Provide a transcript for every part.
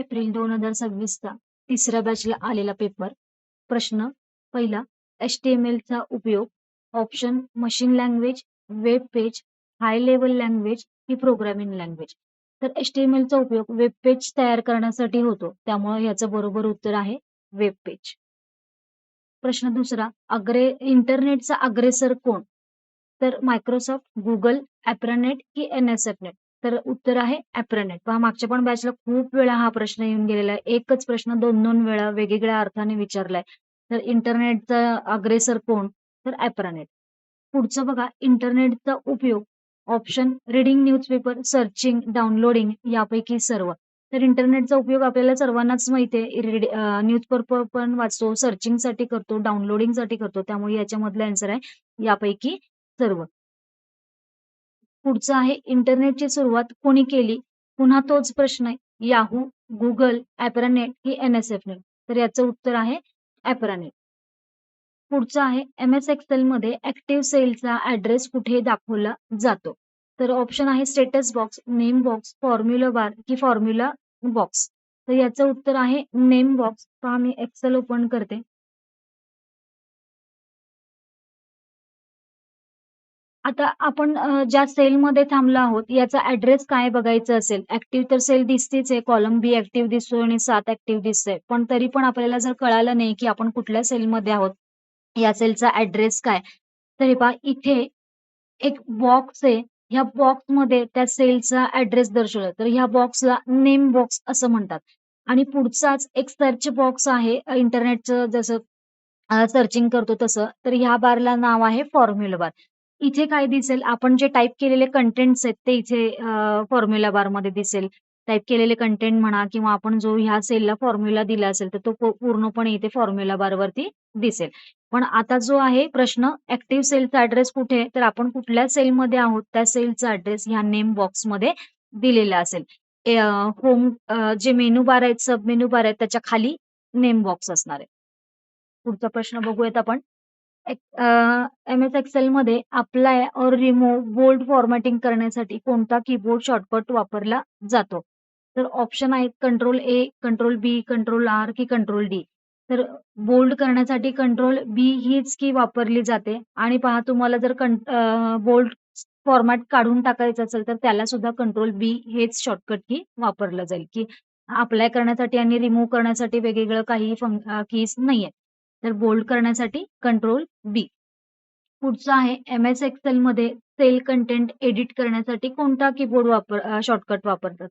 April 2026चा तिसऱ्या बॅचला आलेला paper. प्रश्न पहिला, HTML चा उपयोग. Option machine language, web page, high level language की प्रोग्रामिंग लँग्वेज. तर HTML चा उपयोग वेब पेज तयार करण्यासाठी होतो, त्यामुळे याचं बरोबर उत्तर आहे वेब पेज. प्रश्न दुसरा, इंटरनेटचा अग्रेसर कोण? तर मायक्रोसॉफ्ट, गुगल, ॲप्रानेट की NSFnet. तर उत्तर आहे ॲप्रानेट. पहा, मागच्या पण बॅचला खूप वेळा हा प्रश्न येऊन गेलेला आहे. एकच प्रश्न 2-2 वेळा वेगवेगळ्या अर्थाने विचारलाय. तर इंटरनेटचा अग्रेसर कोण? तर ॲप्रानेट. पुढचं बघा, इंटरनेटचा उपयोग. Option reading newspaper, searching, downloading यापैकी सर्व. तर इंटरनेटचा उपयोग आपल्याला सर्वांनाच माहिती आहे. न्यूजपेपर पण वाचतो, सर्चिंगसाठी करतो, डाउनलोडिंगसाठी करतो. त्यामुळे याच्यामधला आन्सर आहे यापैकी सर्व. पुढचं आहे, इंटरनेटची सुरुवात कोणी केली? पुन्हा तोच प्रश्न आहे. याहू, गुगल, ॲप्रानेट की NSFnet. तर याचं उत्तर आहे ॲप्रानेट. पुढचं आहे, MS एक्सेल मध्ये ऍक्टिव्ह सेलचा ऍड्रेस कुठे दाखवला जातो? तर ऑप्शन आहे status box, name box, formula bar की फॉर्म्युला बॉक्स. तर याचं उत्तर आहे नेम बॉक्स. पहा, मी एक्सेल ओपन करते. आता आपण ज्या सेलमध्ये थांबलो आहोत याचा ऍड्रेस काय बघायचं असेल, ऍक्टिव्ह तर सेल दिसतेच आहे, कॉलम बी ऍक्टिव्ह दिसतोय आणि 7 ऍक्टिव्ह दिसतंय. पण तरी पण आपल्याला जर कळालं नाही की आपण कुठल्या सेलमध्ये आहोत, या सेलचा ऍड्रेस काय, तर हे पहा, इथे एक बॉक्स आहे. ह्या बॉक्समध्ये त्या सेलचा ऍड्रेस दर्शवला, तर ह्या बॉक्सला नेम बॉक्स असं म्हणतात. आणि पुढचाच एक सर्च बॉक्स आहे, इंटरनेटचं जसं सर्चिंग करतो तसं, तर ह्या बारला नाव आहे फॉर्म्युला बार. इथे काय दिसेल, आपण जे टाइप केलेले कंटेंट्स आहेत ते इथे फॉर्म्युला बारमध्ये दिसेल. टाइप केलेले कंटेंट म्हणा किंवा आपण जो ह्या सेलला फॉर्म्युला दिला असेल तर तो पूर्णपणे इथे फॉर्म्युला बारवरती दिसेल. पण आता जो आहे प्रश्न, ऍक्टिव्ह सेलचा ऍड्रेस कुठे, तर आपण कुठल्या सेलमध्ये आहोत त्या सेलचा ऍड्रेस ह्या नेम बॉक्समध्ये दिलेला असेल. होम, जे मेनू बार आहेत, सब मेनू बार आहेत, त्याच्या खाली नेम बॉक्स असणार आहे. पुढचा प्रश्न बघूयात आपण. MS एक्सेलमध्ये अप्लाय और रिमूव्ह बोल्ड फॉर्मॅटिंग करण्यासाठी कोणता कीबोर्ड शॉर्टकट वापरला जातो? तर ऑप्शन आहेत control A, control B, control R की कंट्रोल डी. तर बोल्ड करण्यासाठी कंट्रोल बी हीच की वापरली जाते. आणि पहा, तुम्हाला जर बोल्ड फॉर्मॅट काढून टाकायचं असेल तर त्याला सुद्धा कंट्रोल बी हेच शॉर्टकट की वापरलं जाईल, की अप्लाय करण्यासाठी आणि रिमूव्ह करण्यासाठी वेगवेगळं काही कीज नाहीये. तर बोल्ड करण्यासाठी कंट्रोल बी. पुढचं आहे, MS एक्सेलमध्ये सेल कंटेंट एडिट करण्यासाठी कोणता कीबोर्ड शॉर्टकट वापरतात?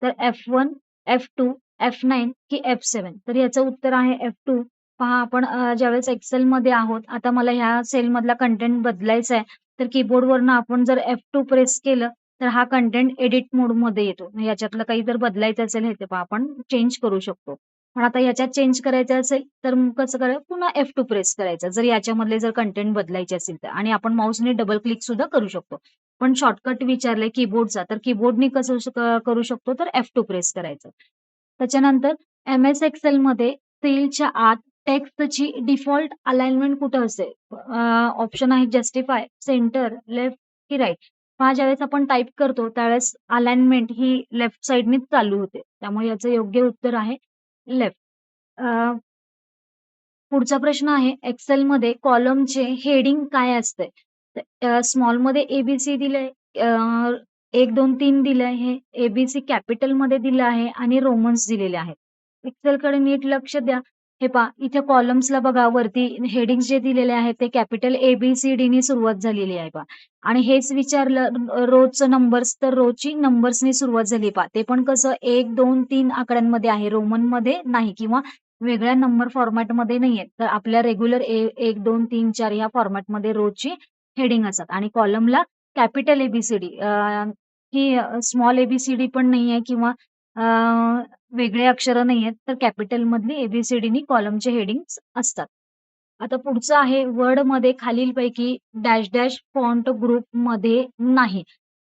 तर F1, F2, F9 की F7. तर याचं उत्तर आहे F2. पहा, आपण ज्यावेळेस एक्सेलमध्ये आहोत, आता मला ह्या सेलमधला कंटेंट बदलायचा आहे, तर कीबोर्डवरनं आपण जर F2 प्रेस केलं तर हा कंटेंट एडिट मोडमध्ये येतो. याच्यातलं काही जर बदलायचं असेल हे ते पहा, आपण चेंज करू शकतो. पण आता याच्यात चेंज करायचं असेल तर मग कसं करायचं, पुन्हा F2 प्रेस करायचं जर याच्यामधले जर कंटेंट बदलायचे असेल तर. आणि आपण माऊसने डबल क्लिक सुद्धा करू शकतो. पण शॉर्टकट विचारलंय कीबोर्डचा, तर कीबोर्डनी कसं करू शकतो, तर F2 प्रेस करायचं. त्याच्यानंतर MS एक्सेलमध्ये सेलच्या आत टेक्स्टची डिफॉल्ट अलाइनमेंट कुठं असते? ऑप्शन आहे जस्टिफाय, सेंटर, लेफ्ट की राईट. पहा, ज्यावेळेस आपण टाइप करतो त्यावेळेस अलाइनमेंट ही लेफ्ट साइडनीच चालू होते. त्यामुळे याचं योग्य उत्तर आहे लेफ्ट. पुढचा प्रश्न आहे, एक्सेलमध्ये कॉलमचे हेडिंग काय असते? स्मॉलमध्ये ABC दिलंय, 1, 2, 3 दिलंय आहे, ABC कॅपिटलमध्ये दिलं आहे आणि रोमन्स दिलेले आहेत. एक्सेलकडे नीट लक्ष द्या. हे पहा, इथे कॉलम्सला बघा, वरती हेडिंग्स जे दिलेले आहेत ते कॅपिटल ABCD नी सुरुवात झालेली आहे पहा. आणि हेच विचारलं रोजचं नंबर्स, तर रोजची नंबर्सनी सुरुवात झाली पहा. ते पण कसं 1, 2, 3 आकड्यांमध्ये आहे, रोमनमध्ये नाही किंवा वेगळ्या नंबर फॉर्मॅटमध्ये नाहीये. तर आपल्या रेग्युलर 1, 2, 3, 4 ह्या फॉर्मॅटमध्ये रोजची हेडिंग असतात. आणि कॉलमला कॅपिटल ABCD, ही स्मॉल ABCD पण नाहीये किंवा वेगळे अक्षरं नाहीयेत, तर कॅपिटल मधली ABCD कॉलमचे हेडिंग्स असतात. आता पुढचं आहे, वर्डमध्ये खालीलपैकी डॅश डॅश फॉन्ट ग्रुपमध्ये नाही.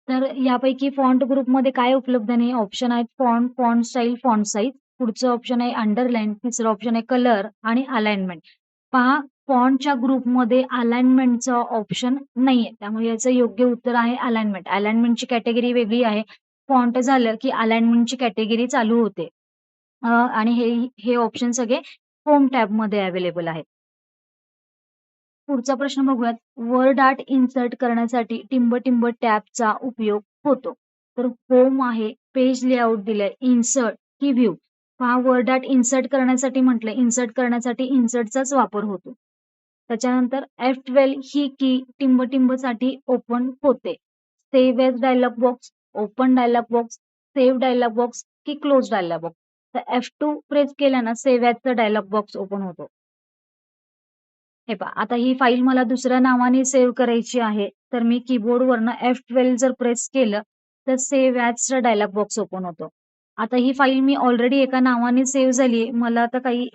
तर यापैकी फॉन्ट ग्रुपमध्ये काय उपलब्ध नाही? ऑप्शन आहेत font, font style, font size. पुढचं ऑप्शन आहे अंडरलाईन, तिसरं ऑप्शन आहे कलर आणि अलाइनमेंट. पहा, फॉन्टच्या ग्रुपमध्ये अलाइनमेंटचं ऑप्शन नाहीये, त्यामुळे याचं योग्य उत्तर आहे अलाइनमेंट. अलाइनमेंटची कॅटेगरी वेगळी आहे. फॉन्ट झालं की अलाइनमेंटची कॅटेगरी चालू होते. आणि हे ऑप्शन सगळे होम टॅबमध्ये अवेलेबल आहेत. पुढचा प्रश्न बघूयात. वर्ड आर्ट इन्सर्ट करण्यासाठी टिंब-टिंब टॅबचा उपयोग होतो. तर होम आहे, पेज लेआउट दिलंय, इन्सर्ट की व्ह्यू. पहा वर्ड आर्ट इन्सर्ट करण्यासाठी म्हटलंय, इन्सर्ट करण्यासाठी इन्सर्टचाच वापर होतो. त्याच्यानंतर F12 ही की टिंब-टिंबसाठी ओपन होते. Save as dialog box, open dialog box, save dialog box की क्लोज डायलॉग बॉक्स. तर F2 प्रेस केल्यानं सेव्ह एजचा डायलॉग बॉक्स ओपन होतो. हे पहा, आता ही फाईल मला दुसऱ्या नावाने सेव्ह करायची आहे, तर मी कीबोर्डवरनं F12 जर प्रेस केलं, तर सेव्ह ॲजचा डायलॉग बॉक्स ओपन होतो. आता ही फाईल मी ऑलरेडी एका नावाने सेव्ह झाली आहे. मला आता काही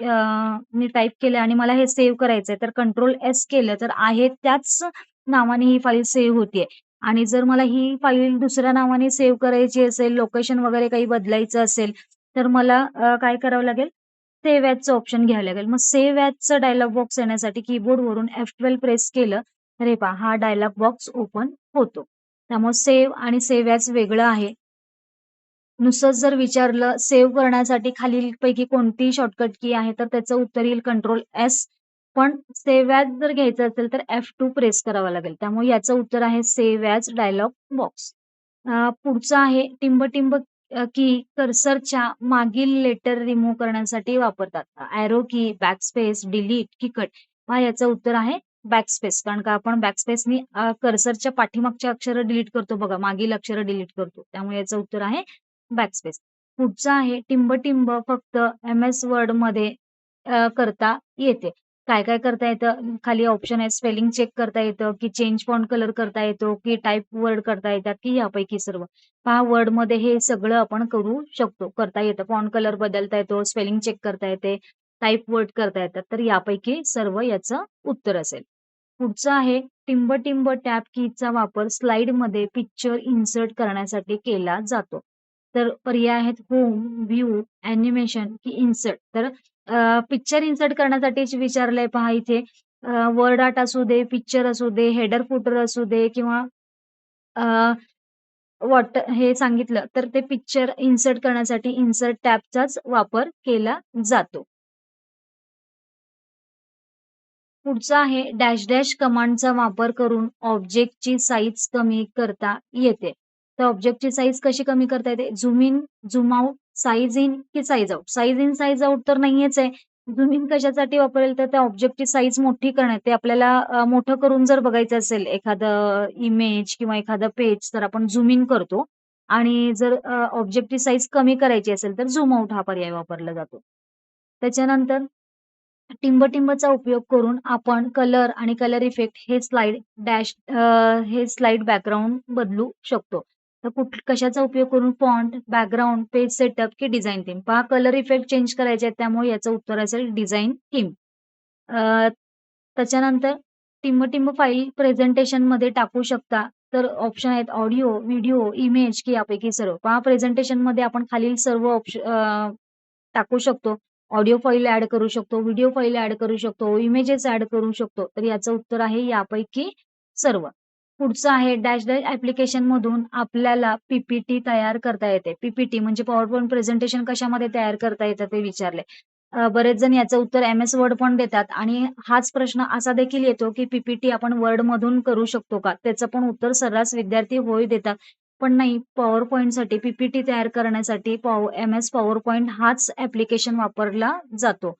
मी टाइप केलं आणि मला हे सेव्ह करायचंय, तर कंट्रोल एस केलं, तर आहे त्याच नावाने ही फाईल सेव्ह होतीये. आणि जर मला ही फाईल दुसऱ्या नावाने सेव्ह करायची असेल, लोकेशन वगैरे काही बदलायचं असेल, तर मला काय करावं लागेल? सेव्ह ॲजचं ऑप्शन घ्यावं लागेल. मग सेव्ह ॲजचा डायलॉग बॉक्स येण्यासाठी कीबोर्डवरून F12 प्रेस केलं, तर हे पहा हा डायलॉग बॉक्स ओपन होतो. त्यामुळे सेव्ह आणि सेव्ह ॲज वेगळं आहे. नुसतंच जर विचारलं सेव्ह करण्यासाठी खालीलपैकी कोणती शॉर्टकट की आहे, तर त्याचं उत्तर येईल कंट्रोल एस. पण सेव्ह ॲज जर घ्यायचं असेल, तर F2 प्रेस करावं लागेल. त्यामुळे याचं उत्तर आहे सेव्ह ॲज डायलॉग बॉक्स. पुढचं आहे टिंब-टिंब की कर्सरच्या मागील लेटर रिमूव्ह करण्यासाठी वापरतात. एरो की, बॅकस्पेस, डिलीट की कट. पहा याचं उत्तर आहे बॅकस्पेस. कारण का आपण बॅकस्पेसनी कर्सरच्या पाठीमागची अक्षरं डिलीट करतो बघा, मागील अक्षरं डिलीट करतो. त्यामुळे याचं उत्तर आहे बॅकस्पेस. पुढचं आहे टिंब-टिंब फक्त MS वर्डमध्ये करता येते. काय-काय करता येतं? खाली ऑप्शन आहे स्पेलिंग चेक करता येतं, की चेंज फॉन्ट कलर करता येतो, की टाइप वर्ड करता येतात, की यापैकी सर्व. पहा वर्डमध्ये हे सगळं आपण करू शकतो, करता येतं. फॉन्ट कलर बदलता येतो, स्पेलिंग चेक करता येते, टाइप वर्ड करता येतात. तर यापैकी सर्व याचं उत्तर असेल. पुढचं आहे टिंब-टिंब टॅब कीचा वापर स्लाइडमध्ये पिक्चर इन्सर्ट करण्यासाठी केला जातो. तर पर्याय आहेत होम, व्ह्यू, ॲनिमेशन की इन्सर्ट. तर पिक्चर इन्सर्ट करण्यासाठीच विचारलंय पहा इथे. वर्ड आर्ट असू दे, पिक्चर असू दे, हेडर फुटर असू दे किंवा हे सांगितलं, तर ते पिक्चर इन्सर्ट करण्यासाठी इन्सर्ट टॅबचाच वापर केला जातो. पुढचा आहे डॅश डॅश कमांडचा वापर करून ऑब्जेक्टची साईज कमी करता येते. तर ऑब्जेक्टची साईज कशी कमी करता येते? Zoom in, zoom out, size in की size out? Size in, size out तर नाहीयेच आहे. झूम इन कशासाठी वापरेल? तर त्या ऑब्जेक्टची साईज मोठी करण्यात. ते आपल्याला मोठं करून जर बघायचं असेल एखादं इमेज किंवा एखादं पेज, तर आपण झूम इन करतो आणि जर ऑब्जेक्टची साईज कमी करायची असेल, तर झूम आउट हा पर्याय वापरला जातो. त्याच्यानंतर टिंब-टिंबचा उपयोग करून आपण कलर आणि कलर इफेक्ट हे स्लाइड बॅकग्राऊंड बदलू शकतो. तर कशाचा उपयोग करून फॉन्ट, बॅकग्राऊंड, पेज सेटअप की डिझाइन थीम. पहा कलर इफेक्ट चेंज करायचे आहेत त्यामुळे याचं उत्तर असेल डिझाइन थीम. त्याच्यानंतर टिंब-टिंब फाईल प्रेझेंटेशनमध्ये टाकू शकता. तर ऑप्शन आहेत ऑडिओ, व्हिडिओ, इमेज की यापैकी सर्व. पहा प्रेझेंटेशनमध्ये आपण खालील सर्व टाकू शकतो. ऑडिओ फाईल ॲड करू शकतो, व्हिडिओ फाईल ॲड करू शकतो, इमेजेस ॲड करू शकतो. तर याचं उत्तर आहे यापैकी सर्व. पुढचं आहे डॅश डॅश ॲप्लिकेशनमधून आपल्याला पी तयार करता येते. पी म्हणजे पॉवर पॉइंट प्रेझेंटेशन कशामध्ये तयार करता येतं ते विचारले. बरेच जण याचं उत्तर MS वर्ड पण देतात आणि हाच प्रश्न असा देखील येतो, की पी आपण वर्डमधून करू शकतो का? त्याचं पण उत्तर सर्रास विद्यार्थी होय देतात. पण नाही, पॉवर पॉइंटसाठी तयार करण्यासाठी MS पॉवर पॉइंट हाच ॲप्लिकेशन वापरला जातो.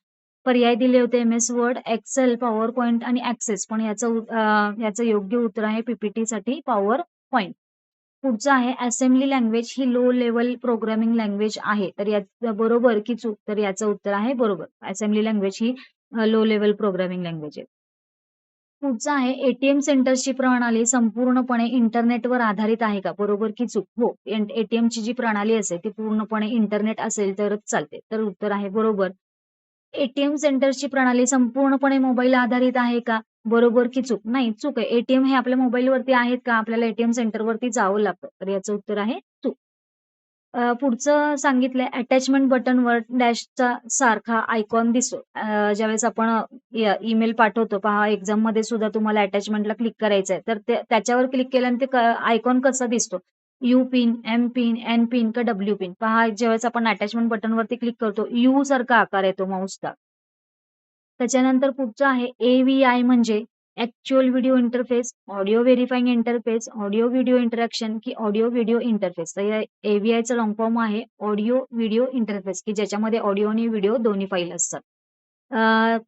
पर्याय दिले होते MS Word, Excel, PowerPoint आणि ॲक्सेस. पण याचं योग्य उत्तर आहे साठी पॉवर पॉइंट. पुढचं आहे असेंब्ली लँग्वेज ही लो लेव्हल प्रोग्रामिंग लँग्वेज आहे. तर याचं बरोबर की चूक? तर याचं उत्तर आहे बरोबर. असेंब्ली लँग्वेज ही लो लेव्हल प्रोग्रामिंग लँग्वेज आहे. पुढचं आहे सेंटर्सची प्रणाली संपूर्णपणे इंटरनेटवर आधारित आहे का? बरोबर की चूक? हो. ची जी प्रणाली असेल ती पूर्णपणे इंटरनेट असेल तरच चालते. तर उत्तर आहे बरोबर. सेंटर्सची प्रणाली संपूर्णपणे मोबाईल आधारित आहे का? बरोबर की चूक? नाही, चूक आहे. हे आपल्या मोबाईलवरती आहेत का? आपल्याला सेंटरवरती जावं लागतं. तर याचं उत्तर आहे चूक. पुढचं सांगितलंय अटॅचमेंट बटनवर डॅशचा सारखा आयकॉन दिसतो. ज्यावेळेस आपण ईमेल पाठवतो पहा एक्झाममध्ये सुद्धा तुम्हाला अटॅचमेंटला क्लिक करायचं आहे. तर त्याच्यावर क्लिक केल्यानंतर आयकॉन कसा दिसतो? U pin, M pin, N pin का डब्ल्यू पिन. पहा ज्यावेळेस आपण अटॅचमेंट बटनवरती क्लिक करतो यू सारखा आकार येतो माऊसचा. त्याच्यानंतर पुढचं आहे AVI म्हणजे actual video interface, audio verifying interface, audio video interaction की ऑडिओ व्हिडिओ इंटरफेस. तर या AVIचा लाँग फॉर्म आहे ऑडिओ व्हिडिओ इंटरफेस की ज्याच्यामध्ये ऑडिओ आणि व्हिडिओ दोन्ही फाईल असतात.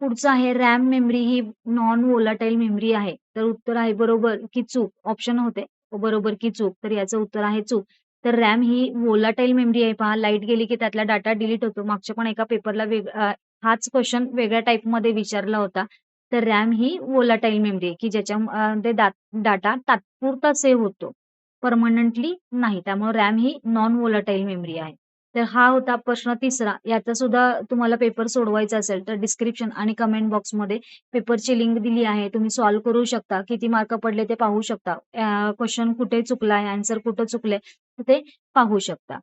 पुढचं आहे रॅम मेमरी ही नॉन व्होलाटाईल मेमरी आहे. तर उत्तर आहे बरोबर की चूक? ऑप्शन होते बरोबर की चूक? तर याचं उत्तर आहे चूक. तर रॅम ही व्होलाटाईल मेमरी आहे. पहा लाईट गेली की त्यातला डाटा डिलीट होतो. मागच्या पण एका पेपरला हाच क्वेशन वेगळ्या टाइपमध्ये विचारला होता. तर रॅम ही व्होलाटाईल मेमरी आहे, की ज्याच्यामध्ये डाटा तात्पुरता सेव्ह होतो. परमनंटली नाही. त्यामुळे रॅम ही नॉन व्होलाटाईल मेमरी आहे. तर हा होता प्रश्न तिसरा. याचा सुद्धा तुम्हाला पेपर सोडवायचा असेल तर डिस्क्रिप्शन आणि कमेंट बॉक्समध्ये पेपरची लिंक दिली आहे. तुम्ही सॉल्व्ह करू शकता. किती मार्क पडले ते पाहू शकता. क्वेशन कुठे चुकला आहे, आन्सर कुठं चुकले तर ते पाहू शकता.